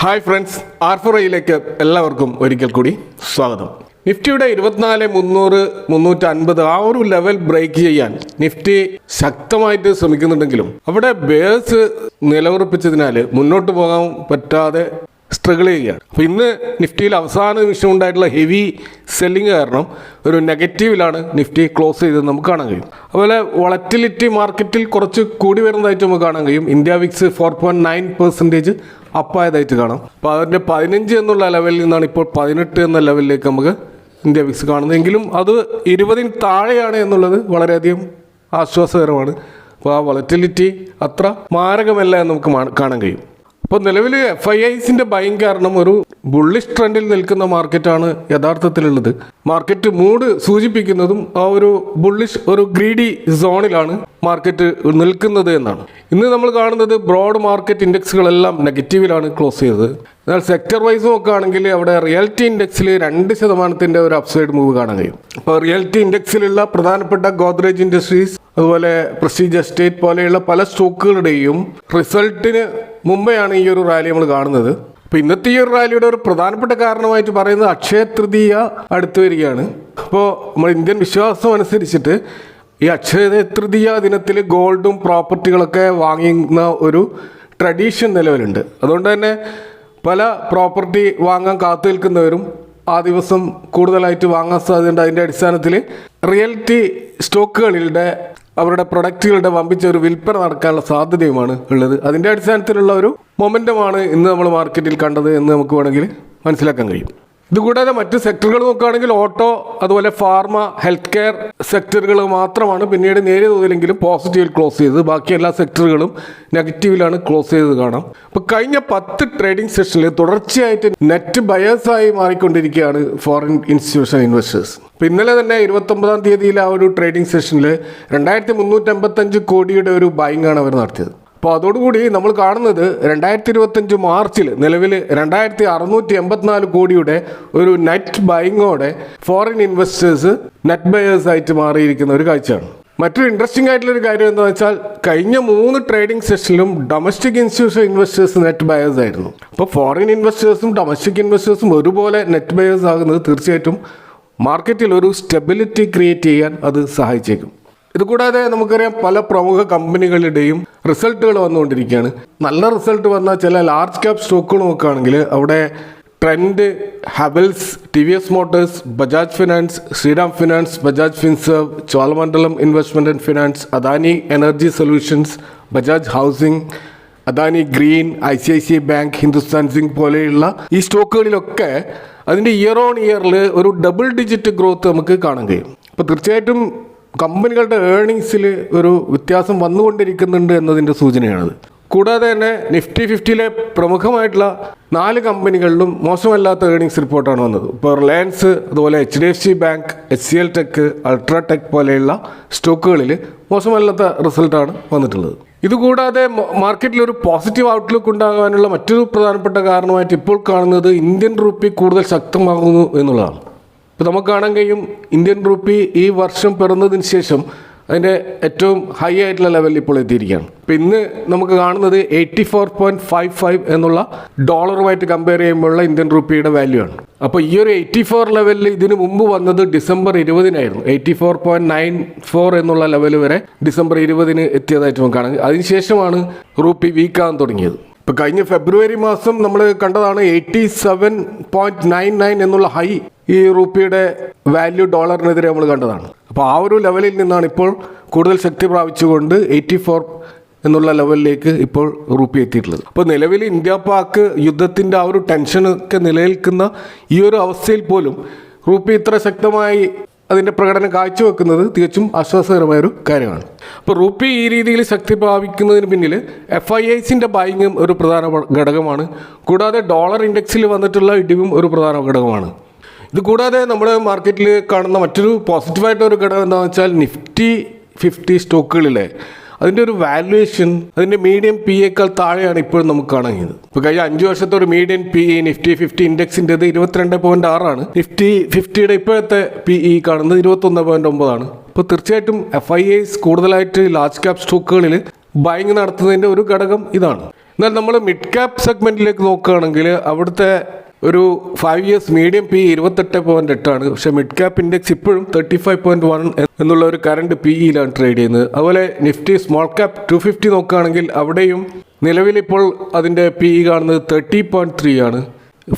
Hi friends, R4iലേക്ക് എല്ലാവർക്കും ഒരിക്കൽ കൂടി സ്വാഗതം. നിഫ്റ്റിയുടെ 24,300 ആ ഒരു ലെവൽ ബ്രേക്ക് ചെയ്യാൻ നിഫ്റ്റി ശക്തമായിട്ട് ശ്രമിക്കുന്നുണ്ടെങ്കിലും അവിടെ ബേഴ്സ് നിലയുറപ്പിച്ചതിനാൽ മുന്നോട്ട് പോകാൻ പറ്റാതെ സ്ട്രഗിൾ ചെയ്യുകയാണ്. അപ്പോൾ ഇന്ന് നിഫ്റ്റിയിൽ അവസാന നിമിഷം ഉണ്ടായിട്ടുള്ള ഹെവി സെല്ലിങ് കാരണം ഒരു നെഗറ്റീവിലാണ് നിഫ്റ്റി ക്ലോസ് ചെയ്തത് നമുക്ക് കാണാൻ കഴിയും. അതുപോലെ വോളറ്റിലിറ്റി മാർക്കറ്റിൽ കുറച്ച് കൂടി വരുന്നതായിട്ട് നമുക്ക് കാണാൻ കഴിയും. ഇന്ത്യ വിക്സ് 4.9% അപ്പായതായിട്ട് കാണാം. അപ്പോൾ അതിൻ്റെ 15 എന്നുള്ള ലെവലിൽ നിന്നാണ് ഇപ്പോൾ 18 എന്ന ലെവലിലേക്ക് നമുക്ക് ഇന്ത്യ വിക്സ് കാണുന്നത്. എങ്കിലും അത് 20 താഴെയാണ് എന്നുള്ളത് വളരെയധികം ആശ്വാസകരമാണ്. അപ്പോൾ ആ വോളറ്റിലിറ്റി അത്ര മാരകമല്ല എന്ന് നമുക്ക് കാണാൻ കഴിയും. അപ്പോൾ നിലവിൽ FIIസിൻ്റെ ബൈങ് കാരണം ഒരു ബുള്ളിഷ് ട്രെൻഡിൽ നിൽക്കുന്ന മാർക്കറ്റാണ് യഥാർത്ഥത്തിലുള്ളത്. മാർക്കറ്റ് മൂഡ് സൂചിപ്പിക്കുന്നതും ആ ഒരു ബുള്ളിഷ് ഒരു ഗ്രീഡി സോണിലാണ് മാർക്കറ്റ് നിൽക്കുന്നത് എന്നാണ്. ഇന്ന് നമ്മൾ കാണുന്നത് ബ്രോഡ് മാർക്കറ്റ് ഇൻഡെക്സുകളെല്ലാം നെഗറ്റീവിലാണ് ക്ലോസ് ചെയ്തത്. എന്നാൽ സെക്ടർ വൈസ് നോക്കുകയാണെങ്കിൽ അവിടെ റിയാലിറ്റി ഇൻഡെക്സിൽ 2% ഒരു അപ്സൈഡ് മൂവ് കാണാൻ കഴിയും. അപ്പോൾ റിയാലിറ്റി ഇൻഡെക്സിലുള്ള പ്രധാനപ്പെട്ട ഗോദ്രേജ് ഇൻഡസ്ട്രീസ് അതുപോലെ പ്രസ്റ്റീജ് എസ്റ്റേറ്റ് പോലെയുള്ള പല സ്റ്റോക്കുകളുടെയും റിസൾട്ടിന് മുമ്പെയാണ് ഈ ഒരു റാലി നമ്മൾ കാണുന്നത്. അപ്പോൾ ഇന്നത്തെ ഈ ഒരു റാലിയുടെ ഒരു പ്രധാനപ്പെട്ട കാരണമായിട്ട് പറയുന്നത് അക്ഷയ തൃതീയ അടുത്ത് വരികയാണ്. അപ്പോൾ നമ്മൾ ഇന്ത്യൻ വിശ്വാസം അനുസരിച്ചിട്ട് ഈ അക്ഷയ തൃതീയ ദിനത്തിൽ ഗോൾഡും പ്രോപ്പർട്ടികളൊക്കെ വാങ്ങുന്ന ഒരു ട്രഡീഷൻ നിലവിലുണ്ട്. അതുകൊണ്ട് തന്നെ പല പ്രോപ്പർട്ടി വാങ്ങാൻ കാത്തു നിൽക്കുന്നവരും ആ ദിവസം കൂടുതലായിട്ട് വാങ്ങാൻ സാധ്യതയുണ്ട്. അതിൻ്റെ അടിസ്ഥാനത്തിൽ റിയൽറ്റി സ്റ്റോക്കുകളുടെ അവരുടെ പ്രൊഡക്റ്റുകളുടെ വമ്പിച്ച ഒരു വിൽപ്പന നടക്കാനുള്ള സാധ്യതയുമാണ് ഉള്ളത്. അതിൻ്റെ അടിസ്ഥാനത്തിലുള്ള ഒരു മൊമെൻ്റമാണ് ഇന്ന് നമ്മൾ മാർക്കറ്റിൽ കണ്ടത് എന്ന് നമുക്ക് വേണമെങ്കിൽ മനസ്സിലാക്കാൻ കഴിയും. ഇതുകൂടാതെ മറ്റ് സെക്ടറുകൾ നോക്കുകയാണെങ്കിൽ ഓട്ടോ അതുപോലെ ഫാർമ ഹെൽത്ത് കെയർ സെക്ടറുകൾ മാത്രമാണ് പിന്നീട് നേരിയ തോതിലെങ്കിലും പോസിറ്റീവിൽ ക്ലോസ് ചെയ്തത്. ബാക്കി എല്ലാ സെക്ടറുകളും നെഗറ്റീവിലാണ് ക്ലോസ് ചെയ്തത് കാണാം. അപ്പോൾ കഴിഞ്ഞ 10 ട്രേഡിംഗ് സെഷനിൽ തുടർച്ചയായിട്ട് നെറ്റ് ബയേഴ്സായി മാറിക്കൊണ്ടിരിക്കുകയാണ് ഫോറിൻ ഇൻസ്റ്റിറ്റ്യൂഷൻ ഇൻവെസ്റ്റേഴ്സ്. അപ്പോൾ ഇന്നലെ തന്നെ 29-ാം തീയതിയിലെ ആ ഒരു ട്രേഡിംഗ് സെഷനിൽ 2355 കോടിയുടെ ഒരു ബൈങ് ആണ് അവർ നടത്തിയത്. അപ്പോൾ അതോടുകൂടി നമ്മൾ കാണുന്നത് 2025 മാർച്ചിൽ നിലവിൽ 2684 കോടിയുടെ ഒരു നെറ്റ് ബൈങ്ങോടെ ഫോറിൻ ഇൻവെസ്റ്റേഴ്സ് നെറ്റ് ബയേഴ്സ് ആയിട്ട് മാറിയിരിക്കുന്ന ഒരു കാഴ്ചയാണ്. മറ്റൊരു ഇൻട്രസ്റ്റിംഗ് ആയിട്ടുള്ളൊരു കാര്യം എന്താണെന്ന് വെച്ചാൽ കഴിഞ്ഞ 3 ട്രേഡിംഗ് സെഷനിലും domestic institution investors net buyers ആയിരുന്നു. അപ്പോൾ ഫോറിൻ ഇൻവെസ്റ്റേഴ്സും ഡൊമസ്റ്റിക് ഇൻവെസ്റ്റേഴ്സും ഒരുപോലെ നെറ്റ് ബയേഴ്സ് ആകുന്നത് തീർച്ചയായിട്ടും മാർക്കറ്റിൽ ഒരു സ്റ്റെബിലിറ്റി ക്രിയേറ്റ് ചെയ്യാൻ അത് സഹായിച്ചേക്കും. ഇതുകൂടാതെ നമുക്കറിയാം പല പ്രമുഖ കമ്പനികളുടെയും റിസൾട്ടുകൾ വന്നുകൊണ്ടിരിക്കുകയാണ്. നല്ല റിസൾട്ട് വന്ന ചില ലാർജ് ക്യാപ് സ്റ്റോക്കുകൾ നോക്കുകയാണെങ്കിൽ അവിടെ Trent, Havells, TVS motors, Bajaj finance, Shriram finance, Bajaj finserv, Cholamandalam investment and finance, Adani energy solutions, Bajaj housing, Adani green, ICICI bank, Hindustan zinc പോലെയുള്ള ഈ സ്റ്റോക്കുകളിലൊക്കെ അതിൻ്റെ ഇയർ ഓൺ ഇയറിൽ ഒരു ഡബിൾ ഡിജിറ്റ് ഗ്രോത്ത് നമുക്ക് കാണാൻ കഴിയും. അപ്പോൾ തീർച്ചയായിട്ടും കമ്പനികളുടെ ഏർണിങ്സിൽ ഒരു വ്യത്യാസം വന്നുകൊണ്ടിരിക്കുന്നുണ്ട് എന്നതിൻ്റെ സൂചനയാണത്. കൂടാതെ തന്നെ നിഫ്റ്റി 50-ലെ പ്രമുഖമായിട്ടുള്ള 4 കമ്പനികളിലും മോശമല്ലാത്ത ഏർണിങ്സ് റിപ്പോർട്ടാണ് വന്നത്. ഇപ്പോൾ റിലയൻസ്, അതുപോലെ HDFC bank, HCL tech, UltraTech പോലെയുള്ള സ്റ്റോക്കുകളിൽ മോശമല്ലാത്ത റിസൾട്ടാണ് വന്നിട്ടുള്ളത്. ഇതുകൂടാതെ മാർക്കറ്റിൽ ഒരു പോസിറ്റീവ് ഔട്ട്ലുക്ക് ഉണ്ടാകാനുള്ള മറ്റൊരു പ്രധാനപ്പെട്ട കാരണമായിട്ട് ഇപ്പോൾ കാണുന്നത് ഇന്ത്യൻ റുപ്പി കൂടുതൽ ശക്തമാകുന്നു എന്നുള്ളതാണ്. ഇപ്പോൾ നമുക്ക് കാണാൻ കഴിയും ഇന്ത്യൻ റുപ്പി ഈ വർഷം പിറന്നതിന് ശേഷം അതിൻ്റെ ഏറ്റവും ഹൈ ആയിട്ടുള്ള ലെവലിൽ ഇപ്പോൾ എത്തിയിരിക്കുകയാണ്. അപ്പോൾ ഇന്ന് നമുക്ക് കാണുന്നത് 84.55 എന്നുള്ള ഡോളറുമായിട്ട് കമ്പയർ ചെയ്യുമ്പോഴുള്ള ഇന്ത്യൻ റുപ്പിയുടെ വാല്യൂ ആണ്. അപ്പോൾ ഈ ഒരു 84 ലെവലിൽ ഇതിന് മുമ്പ് വന്നത് ഡിസംബർ 20-നായിരുന്നു. 84.94 എന്നുള്ള ലെവൽ വരെ ഡിസംബർ 20-ന് എത്തിയതായിട്ട് നമുക്ക് കാണാം. അതിനുശേഷമാണ് റുപ്പി വീക്കാകാൻ തുടങ്ങിയത്. ഇപ്പോൾ കഴിഞ്ഞ ഫെബ്രുവരി മാസം നമ്മൾ കണ്ടതാണ് 87.99 എന്നുള്ള ഹൈ ഈ റുപ്പിയുടെ വാല്യൂ ഡോളറിനെതിരെ നമ്മൾ കണ്ടതാണ്. അപ്പോൾ ആ ഒരു ലെവലിൽ നിന്നാണ് ഇപ്പോൾ കൂടുതൽ ശക്തി പ്രാപിച്ചുകൊണ്ട് 84 എന്നുള്ള ലെവലിലേക്ക് ഇപ്പോൾ റുപ്പി എത്തിയിട്ടുള്ളത്. അപ്പോൾ നിലവിൽ ഇന്ത്യ പാക് യുദ്ധത്തിൻ്റെ ആ ഒരു ടെൻഷനൊക്കെ നിലനിൽക്കുന്ന ഈ ഒരു അവസ്ഥയിൽ പോലും റുപ്പി ഇത്ര ശക്തമായി അതിൻ്റെ പ്രകടനം കാഴ്ചവെക്കുന്നത് തികച്ചും ആശ്വാസകരമായൊരു കാര്യമാണ്. അപ്പോൾ റുപ്പി ഈ രീതിയിൽ ശക്തി പ്രാപിക്കുന്നതിന് പിന്നിൽ FIIസിൻ്റെ ബൈങ്ങും ഒരു പ്രധാന ഘടകമാണ്. കൂടാതെ ഡോളർ ഇൻഡെക്സിൽ വന്നിട്ടുള്ള ഇടിവും ഒരു പ്രധാന ഘടകമാണ്. ഇത് കൂടാതെ നമ്മുടെ മാർക്കറ്റിൽ കാണുന്ന മറ്റൊരു പോസിറ്റീവായിട്ടൊരു ഘടകം എന്താണെന്ന് വെച്ചാൽ നിഫ്റ്റി 50 സ്റ്റോക്കുകളിലെ അതിൻ്റെ ഒരു വാല്യുവേഷൻ അതിൻ്റെ മീഡിയം PEയേക്കാൾ താഴെയാണ് ഇപ്പോഴും നമുക്ക് കാണാൻ കഴിയുന്നത്. ഇപ്പോൾ കഴിഞ്ഞ 5 വർഷത്തെ ഒരു മീഡിയം PE നിഫ്റ്റി 50 ഇൻഡെക്സിൻ്റെത് 22.6 ആണ്. നിഫ്റ്റി 50യുടെ ഇപ്പോഴത്തെ PE കാണുന്നത് 21.9 ആണ്. അപ്പോൾ തീർച്ചയായിട്ടും FIIs കൂടുതലായിട്ട് ലാർജ് ക്യാപ് സ്റ്റോക്കുകളിൽ ബൈങ് നടത്തുന്നതിൻ്റെ ഒരു ഘടകം ഇതാണ്. എന്നാൽ നമ്മൾ മിഡ് ക്യാപ് സെഗ്മെൻറ്റിലേക്ക് നോക്കുകയാണെങ്കിൽ അവിടുത്തെ ഒരു 5 years മീഡിയം പി 28.8 പക്ഷേ മിഡ് ക്യാപ് ഇൻഡെക്സ് ഇപ്പോഴും 35.1 എന്നുള്ള ഒരു കറണ്ട് പി ഇയിലാണ് ട്രേഡ് ചെയ്യുന്നത്. അതുപോലെ നിഫ്റ്റി സ്മോൾ ക്യാപ് 250 നോക്കുകയാണെങ്കിൽ അവിടെയും നിലവിലിപ്പോൾ അതിൻ്റെ പി ഇ കാണുന്നത് 30.3 ആണ്.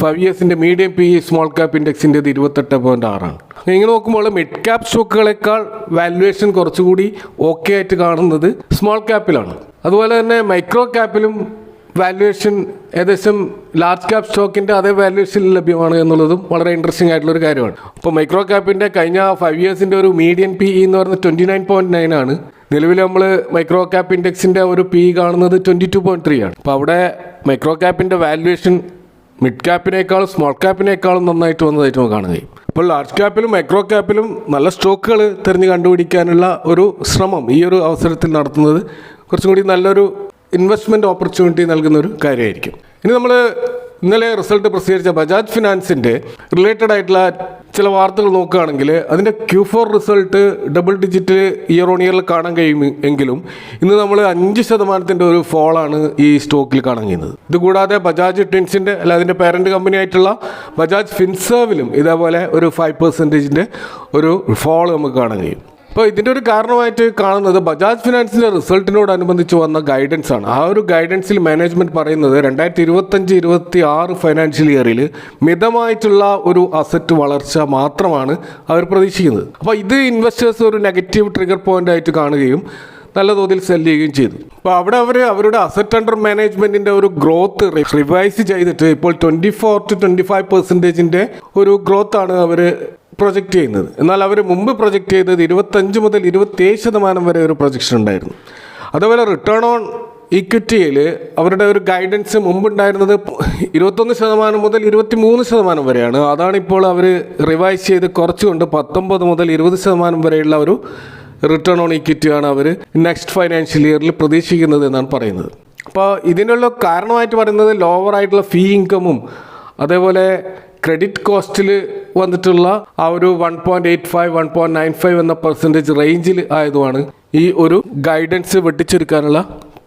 5 yearsൻ്റെ medium P E small cap ഇൻഡെക്സിൻ്റെ 28.6 ഇങ്ങനെ നോക്കുമ്പോൾ മിഡ് ക്യാപ് സ്റ്റോക്കുകളെക്കാൾ വാല്യുവേഷൻ കുറച്ചുകൂടി ഓക്കെ ആയിട്ട് കാണുന്നത് സ്മോൾ ക്യാപ്പിലാണ്. അതുപോലെ തന്നെ മൈക്രോ ക്യാപ്പിലും വാല്യുവേഷൻ ഏകദേശം ലാർജ് ക്യാപ് സ്റ്റോക്കിൻ്റെ അതേ വാല്യുവേഷനിൽ ലഭ്യമാണ് എന്നുള്ളതും വളരെ ഇൻട്രസ്റ്റിംഗ് ആയിട്ടുള്ളൊരു കാര്യമാണ്. അപ്പോൾ മൈക്രോ ക്യാപ്പിൻ്റെ കഴിഞ്ഞ 5 yearsൻ്റെ ഒരു മീഡിയൻ പി ഇ എന്ന് പറയുന്നത് 29.9 ആണ്. നിലവിൽ നമ്മൾ മൈക്രോ ക്യാപ് ഇൻഡെക്സിൻ്റെ ഒരു പി ഇ കാണുന്നത് 22.3 ആണ്. അപ്പോൾ അവിടെ മൈക്രോ ക്യാപ്പിൻ്റെ വാല്യുവേഷൻ മിഡ് ക്യാപ്പിനേക്കാളും സ്മോൾ ക്യാപ്പിനേക്കാളും നന്നായിട്ട് വന്നതായിട്ട് നമുക്ക് കാണുകയും. അപ്പോൾ ലാർജ് ക്യാപ്പിലും മൈക്രോ ക്യാപ്പിലും നല്ല സ്റ്റോക്കുകൾ തിരഞ്ഞ് കണ്ടുപിടിക്കാനുള്ള ഒരു ശ്രമം ഈ ഒരു അവസരത്തിൽ നടത്തുന്നത് കുറച്ചും കൂടി നല്ലൊരു ഇൻവെസ്റ്റ്മെൻറ്റ് ഓപ്പർച്യൂണിറ്റി നൽകുന്ന ഒരു കാര്യമായിരിക്കും. ഇനി നമ്മൾ ഇന്നലെ റിസൾട്ട് പ്രസിദ്ധീകരിച്ച ബജാജ് ഫിനാൻസിൻ്റെ റിലേറ്റഡ് ആയിട്ടുള്ള ചില വാർത്തകൾ നോക്കുകയാണെങ്കിൽ അതിൻ്റെ Q4 result double digit year on ഇയറിൽ കാണാൻ കഴിയും എങ്കിലും ഇന്ന് നമ്മൾ 5% ഒരു ഫോളാണ് ഈ സ്റ്റോക്കിൽ കാണാൻ കഴിയുന്നത്. ഇതുകൂടാതെ ബജാജ് ടിൻസിൻ്റെ അല്ല അതിൻ്റെ പേരൻറ്റ് കമ്പനി ആയിട്ടുള്ള ബജാജ് ഫിൻസേർവിലും ഇതേപോലെ ഒരു 5% ഒരു ഫോൾ നമുക്ക് കാണാൻ കഴിയും. അപ്പോൾ ഇതിൻ്റെ ഒരു കാരണമായിട്ട് കാണുന്നത് ബജാജ് ഫിനാൻസിൻ്റെ റിസൾട്ടിനോടനുബന്ധിച്ച് വന്ന ഗൈഡൻസ് ആണ്. ആ ഒരു ഗൈഡൻസിൽ മാനേജ്മെൻറ്റ് പറയുന്നത് 2025-26 ഫൈനാൻഷ്യൽ ഇയറിൽ മിതമായിട്ടുള്ള ഒരു അസറ്റ് വളർച്ച മാത്രമാണ് അവർ പ്രതീക്ഷിക്കുന്നത്. അപ്പോൾ ഇത് ഇൻവെസ്റ്റേഴ്സ് ഒരു നെഗറ്റീവ് ട്രിഗർ പോയിന്റ് ആയിട്ട് കാണുകയും നല്ല തോതിൽ സെല് ചെയ്യുകയും ചെയ്തു. അപ്പോൾ അവിടെ അവരുടെ അസറ്റ് അണ്ടർ മാനേജ്മെൻറ്റിൻ്റെ ഒരു ഗ്രോത്ത് റിവൈസ് ചെയ്തിട്ട് ഇപ്പോൾ 24-25% ഒരു ഗ്രോത്താണ് അവർ പ്രൊജക്റ്റ് ചെയ്യുന്നത്. എന്നാൽ അവർ മുമ്പ് പ്രൊജക്റ്റ് ചെയ്തത് 25 മുതൽ 27% വരെ ഒരു പ്രൊജക്ഷൻ ഉണ്ടായിരുന്നു. അതുപോലെ റിട്ടേൺ ഓൺ ഈക്വിറ്റിയിൽ അവരുടെ ഒരു ഗൈഡൻസ് മുമ്പുണ്ടായിരുന്നത് 21% മുതൽ 23% വരെയാണ്. അതാണിപ്പോൾ അവർ റിവൈസ് ചെയ്ത് കുറച്ചുകൊണ്ട് 19 മുതൽ 20% വരെയുള്ള ഒരു റിട്ടേൺ ഓൺ ഈക്വിറ്റിയാണ് അവർ നെക്സ്റ്റ് ഫൈനാൻഷ്യൽ ഇയറിൽ പ്രതീക്ഷിക്കുന്നത് എന്നാണ് പറയുന്നത്. അപ്പോൾ ഇതിനുള്ള കാരണമായിട്ട് പറയുന്നത് ലോവർ ആയിട്ടുള്ള ഫീ ഇൻകമും അതേപോലെ ക്രെഡിറ്റ് കോസ്റ്റിൽ വന്നിട്ടുള്ള ആ ഒരു 1.85-1.95 എന്ന പെർസെൻറ്റേജ് റേഞ്ചിൽ ആയതുമാണ് ഈ ഒരു ഗൈഡൻസ് വെട്ടിച്ചെടുക്കാനുള്ള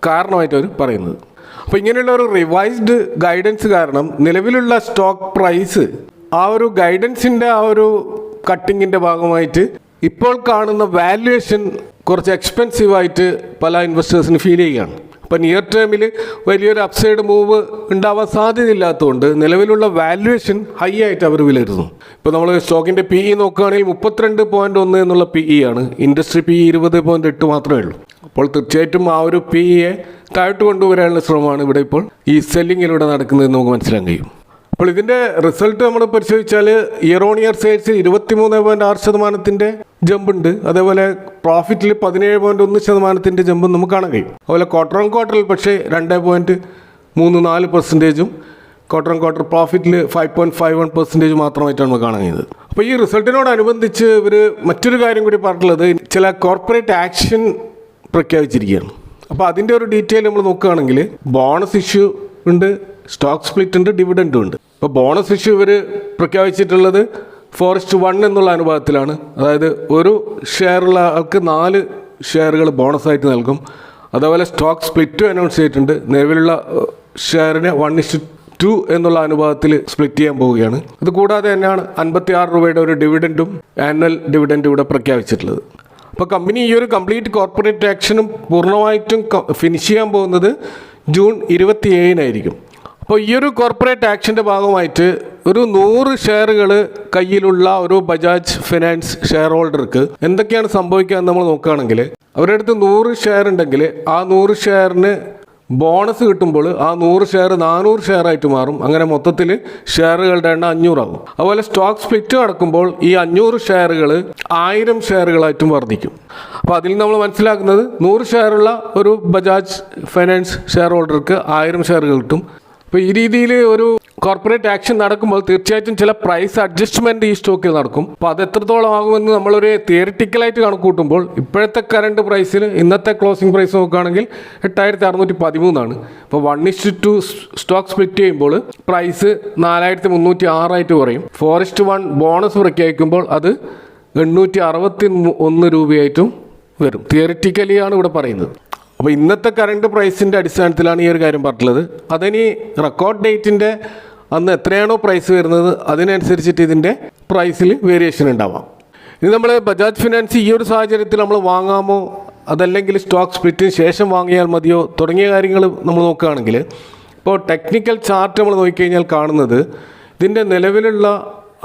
കാരണമായിട്ട് അവർ പറയുന്നത്. അപ്പോൾ ഇങ്ങനെയുള്ള ഒരു റിവൈസ്ഡ് ഗൈഡൻസ് കാരണം നിലവിലുള്ള സ്റ്റോക്ക് പ്രൈസ് ആ ഒരു ഗൈഡൻസിൻ്റെ ആ ഒരു കട്ടിങ്ങിൻ്റെ ഭാഗമായിട്ട് ഇപ്പോൾ കാണുന്ന വാല്യുവേഷൻ കുറച്ച് എക്സ്പെൻസീവായിട്ട് പല ഇൻവെസ്റ്റേഴ്സിന് ഫീൽ ചെയ്യുകയാണ്. അപ്പോൾ നിയർ ടേമിൽ വലിയൊരു അപ്സൈഡ് മൂവ് ഉണ്ടാവാൻ സാധ്യതയില്ലാത്തതുകൊണ്ട് നിലവിലുള്ള വാല്യുവേഷൻ ഹൈ ആയിട്ട് അവർ വിലയിരുത്തുന്നു. ഇപ്പോൾ നമ്മൾ സ്റ്റോക്കിൻ്റെ പി ഇ നോക്കുകയാണെങ്കിൽ 32.1 എന്നുള്ള പി ഇ ആണ്. ഇൻഡസ്ട്രി പി ഇ 20.8 മാത്രമേ ഉള്ളൂ. അപ്പോൾ തീർച്ചയായിട്ടും ആ ഒരു പി ഇയെ താഴോട്ട് കൊണ്ടുവരാനുള്ള ശ്രമമാണ് ഇവിടെ ഇപ്പോൾ ഈ സെല്ലിങ്ങിലൂടെ നടക്കുന്നതെന്ന് നമുക്ക് മനസ്സിലാക്കാൻ കഴിയും. അപ്പോൾ ഇതിൻ്റെ റിസൾട്ട് നമ്മൾ പരിശോധിച്ചാൽ year on year sales 23.6% jump ഉണ്ട്. അതേപോലെ പ്രോഫിറ്റിൽ 17.1% ജമ്പ് നമുക്ക് കാണാൻ കഴിയും. അതുപോലെ ക്വാർട്ടർ ഓൺ ക്വാർട്ടറിൽ പക്ഷേ 2.34%, ക്വാർട്ടർ ഓൺ ക്വാർട്ടർ പ്രോഫിറ്റിൽ 5.51% മാത്രമായിട്ടാണ് നമുക്ക് കാണാൻ കഴിയുന്നത്. അപ്പോൾ ഈ റിസൾട്ടിനോടനുബന്ധിച്ച് ഇവർ മറ്റൊരു കാര്യം കൂടി പറഞ്ഞിട്ടുള്ളത് ചില കോർപ്പറേറ്റ് ആക്ഷൻ പ്രഖ്യാപിച്ചിരിക്കുകയാണ്. അപ്പോൾ അതിൻ്റെ ഒരു ഡീറ്റെയിൽ നമ്മൾ നോക്കുകയാണെങ്കിൽ ബോണസ് ഇഷ്യൂ ഉണ്ട്, സ്റ്റോക്ക് സ്പ്ലിറ്റ് ഉണ്ട്, ഡിവിഡൻഡും ഉണ്ട്. അപ്പോൾ ബോണസ് ഇഷ്യൂ ഇവർ പ്രഖ്യാപിച്ചിട്ടുള്ളത് 4:1 എന്നുള്ള അനുപാതത്തിലാണ്. അതായത് ഒരു ഷെയറുള്ള ആൾക്ക് 4 ഷെയറുകൾ ബോണസായിട്ട് നൽകും. അതേപോലെ സ്റ്റോക്ക് സ്പ്ലിറ്റും അനൗൺസ് ചെയ്തിട്ടുണ്ട്. നിലവിലുള്ള ഷെയറിനെ 1:2 എന്നുള്ള അനുപാതത്തിൽ സ്പ്ലിറ്റ് ചെയ്യാൻ പോവുകയാണ്. അതുകൂടാതെ തന്നെയാണ് 56 രൂപയുടെ ഒരു ഡിവിഡൻഡും ആനുവൽ ഡിവിഡൻഡും ഇവിടെ പ്രഖ്യാപിച്ചിട്ടുള്ളത്. അപ്പോൾ കമ്പനി ഈ ഒരു കംപ്ലീറ്റ് കോർപ്പറേറ്റ് ആക്ഷനും പൂർണ്ണമായിട്ടും ഫിനിഷ് ചെയ്യാൻ പോകുന്നത് ജൂൺ 27 അപ്പോൾ ഈ ഒരു കോർപ്പറേറ്റ് ആക്ഷൻ്റെ ഭാഗമായിട്ട് ഒരു 100 ഷെയറുകൾ കയ്യിലുള്ള ഒരു ബജാജ് ഫിനാൻസ് ഷെയർ ഹോൾഡർക്ക് എന്തൊക്കെയാണ് സംഭവിക്കുക എന്ന് നമ്മൾ നോക്കുകയാണെങ്കിൽ അവരുടെ അടുത്ത് 100 ഷെയർ ഉണ്ടെങ്കിൽ ആ 100 ഷെയറിന് ബോണസ് കിട്ടുമ്പോൾ ആ 100 ഷെയർ 400 ഷെയറായിട്ട് മാറും. അങ്ങനെ മൊത്തത്തിൽ ഷെയറുകളുടെ എണ്ണം 500 ആകും. അതുപോലെ സ്റ്റോക്ക് സ്പ്ലിറ്റ് നടക്കുമ്പോൾ ഈ 500 ഷെയറുകൾ 1000 ഷെയറുകളായിട്ടും വർദ്ധിക്കും. അപ്പോൾ അതിൽ നമ്മൾ മനസ്സിലാക്കുന്നത് 100 ഷെയറുള്ള ഒരു ബജാജ് ഫൈനാൻസ് ഷെയർ ഹോൾഡർക്ക് 1000 ഷെയറുകൾ കിട്ടും. അപ്പോൾ ഈ രീതിയിൽ ഒരു കോർപ്പറേറ്റ് ആക്ഷൻ നടക്കുമ്പോൾ തീർച്ചയായിട്ടും ചില പ്രൈസ് അഡ്ജസ്റ്റ്മെൻറ്റ് ഈ സ്റ്റോക്കിൽ നടക്കും. അപ്പോൾ അത് എത്രത്തോളം ആകുമെന്ന് നമ്മളൊരു തിയറിറ്റിക്കലായിട്ട് കണക്കൂട്ടുമ്പോൾ ഇപ്പോഴത്തെ കറണ്ട് പ്രൈസിൽ ഇന്നത്തെ ക്ലോസിംഗ് പ്രൈസ് നോക്കുകയാണെങ്കിൽ 8613 അപ്പോൾ 1:2 സ്റ്റോക്ക് സ്പ്ലിറ്റ് ചെയ്യുമ്പോൾ പ്രൈസ് 4306 കുറയും. 4:1 ബോണസ് പ്രഖ്യാപിക്കുമ്പോൾ അത് 861 രൂപയായിട്ടും വരും. തിയറിറ്റിക്കലിയാണ് ഇവിടെ പറയുന്നത്. അപ്പോൾ ഇന്നത്തെ കറണ്ട് പ്രൈസിൻ്റെ അടിസ്ഥാനത്തിലാണ് ഈ ഒരു കാര്യം പറഞ്ഞിട്ടുള്ളത്. അതിനി റെക്കോർഡ് ഡേറ്റിൻ്റെ അന്ന് എത്രയാണോ പ്രൈസ് വരുന്നത് അതിനനുസരിച്ചിട്ട് ഇതിൻ്റെ പ്രൈസിൽ വേരിയേഷൻ ഉണ്ടാവാം. ഇനി നമ്മൾ ബജാജ് ഫിനാൻസ് ഈ ഒരു സാഹചര്യത്തിൽ നമ്മൾ വാങ്ങാമോ അതല്ലെങ്കിൽ സ്റ്റോക്ക് സ്പ്ലിറ്റിന് ശേഷം വാങ്ങിയാൽ മതിയോ തുടങ്ങിയ കാര്യങ്ങൾ നമ്മൾ നോക്കുകയാണെങ്കിൽ, ഇപ്പോൾ ടെക്നിക്കൽ ചാർട്ട് നമ്മൾ നോക്കിക്കഴിഞ്ഞാൽ കാണുന്നത് ഇതിൻ്റെ നിലവിലുള്ള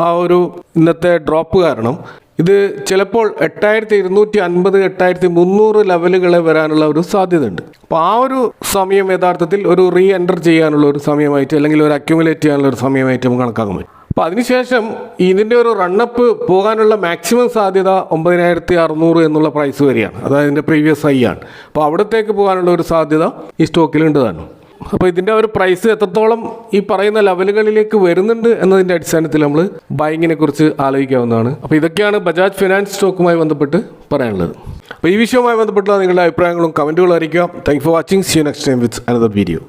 ആ ഒരു ഇന്നത്തെ ഡ്രോപ്പ് കാരണം ഇത് ചിലപ്പോൾ 8250 8300 ലെവലുകളെ വരാനുള്ള ഒരു സാധ്യതയുണ്ട്. അപ്പോൾ ആ ഒരു സമയം യഥാർത്ഥത്തിൽ ഒരു റീ എൻ്റർ ചെയ്യാനുള്ള ഒരു സമയമായിട്ട് അല്ലെങ്കിൽ ഒരു അക്യുമുലേറ്റ് ചെയ്യാനുള്ള ഒരു സമയമായിട്ട് നമുക്ക് കണക്കാക്കാൻ പറ്റും. അപ്പോൾ അതിനുശേഷം ഇതിൻ്റെ ഒരു റണ്ണപ്പ് പോകാനുള്ള മാക്സിമം സാധ്യത 9600 എന്നുള്ള പ്രൈസ് വരെയാണ്. അതായത് ഇതിൻ്റെ പ്രീവിയസ് ഹൈ ആണ്. അപ്പോൾ അവിടത്തേക്ക് പോകാനുള്ള ഒരു സാധ്യത ഈ സ്റ്റോക്കിലുണ്ട് താനും. അപ്പോൾ ഇതിൻ്റെ ഒരു പ്രൈസ് എത്രത്തോളം ഈ പറയുന്ന ലെവലുകളിലേക്ക് വരുന്നുണ്ട് എന്നതിൻ്റെ അടിസ്ഥാനത്തിൽ നമ്മൾ ബൈങ്ങിനെ കുറിച്ച് ആലോചിക്കാവുന്നതാണ്. അപ്പോൾ ഇതൊക്കെയാണ് ബജാജ് ഫിനാൻസ് സ്റ്റോക്കുമായി ബന്ധപ്പെട്ട് പറയാനുള്ളത്. അപ്പോൾ ഈ വിഷയവുമായി ബന്ധപ്പെട്ടുള്ള നിങ്ങളുടെ അഭിപ്രായങ്ങളും കമൻറ്റുകളും അറിയിക്കുക. Thank for watching. See you next time with another video.